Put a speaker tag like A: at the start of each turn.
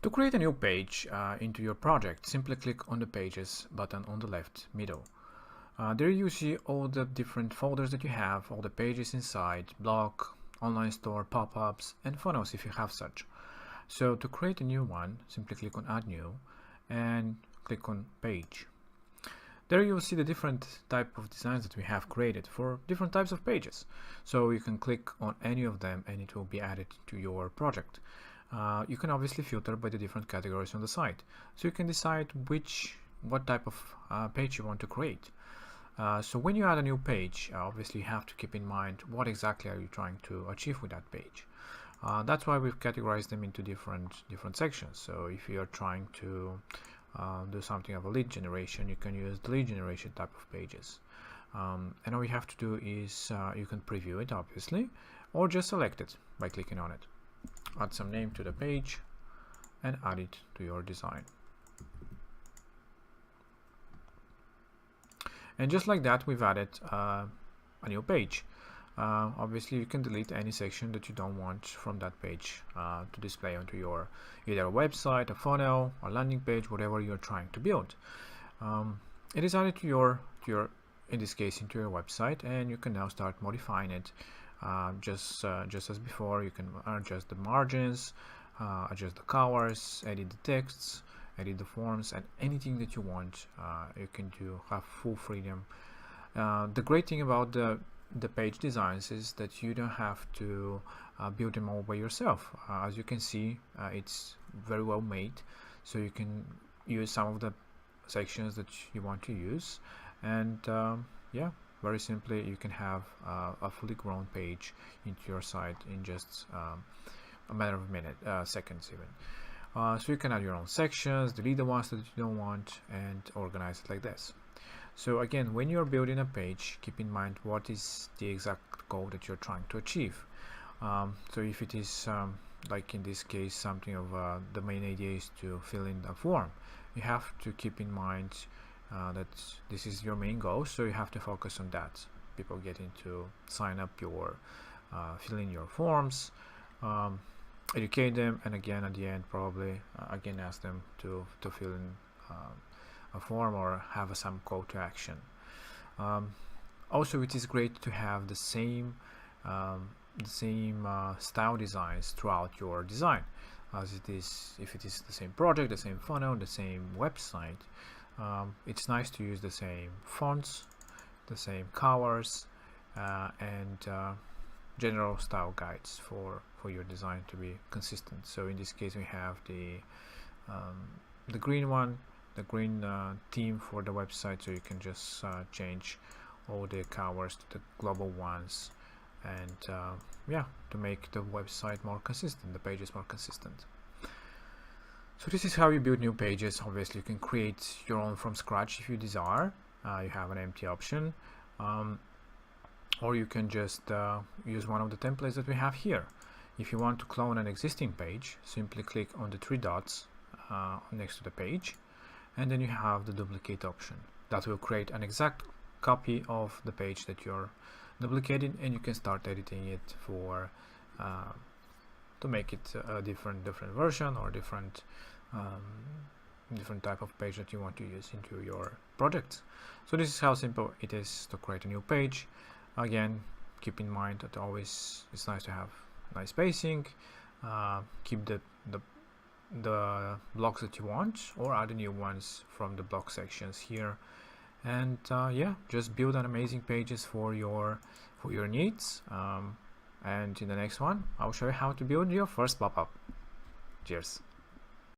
A: To create a new page into your project, simply click on the Pages button on the left middle. There you see all the different folders that you have, all the pages inside, blog, online store, pop-ups, and funnels if you have such. So to create a new one, simply click on Add New and click on Page. There you will see the different type of designs that we have created for different types of pages. So you can click on any of them and it will be added to your project. You can obviously filter by the different categories on the site. So you can decide what type of page you want to create. So when you add a new page, obviously you have to keep in mind what exactly are you trying to achieve with that page. That's why we've categorized them into different sections. So if you're trying to do something of a lead generation, you can use the lead generation type of pages. And all you have to do is you can preview it obviously, or just select it by clicking on it. Add some name to the page and add it to your design. And just like that, we've added a new page. Obviously you can delete any section that you don't want from that page to display onto your either a website, a funnel, a landing page, whatever you're trying to build. It is added to your in this case into your website, and you can now start modifying it. Just as before, you can adjust the margins, adjust the colors, edit the texts, edit the forms, and anything that you want you can do, have full freedom. The great thing about the page designs is that you don't have to build them all by yourself. As you can see, it's very well made, so you can use some of the sections that you want to use, and yeah, very simply you can have a fully grown page into your site in just a matter of seconds even. So you can add your own sections, delete the ones that you don't want, and organize it like this. So again, when you're building a page, keep in mind what is the exact goal that you're trying to achieve. So if it is like in this case something of the main idea is to fill in a form, you have to keep in mind that this is your main goal, so you have to focus on that. People getting to sign up your fill in your forms, educate them, and again at the end probably again ask them to fill in a form or have some call to action. Also, it is great to have the same style designs throughout your design, as it is if it is the same project, the same funnel, the same website. It's nice to use the same fonts, the same colors, and general style guides for your design to be consistent. So in this case we have the green one, the green theme for the website, so you can just change all the colors to the global ones, and yeah, to make the website more consistent, the pages more consistent. So this is how you build new pages. Obviously you can create your own from scratch if you desire. You have an empty option, or you can just use one of the templates that we have here. If you want to clone an existing page, simply click on the three dots next to the page, and then you have the duplicate option. That will create an exact copy of the page that you're duplicating, and you can start editing it for to make it a different version or different type of page that you want to use into your project. So this is how simple it is to create a new page. Again, keep in mind that always it's nice to have nice spacing, keep the blocks that you want, or add new ones from the block sections here, and yeah, just build an amazing pages for your needs. And in the next one I'll show you how to build your first pop-up. Cheers.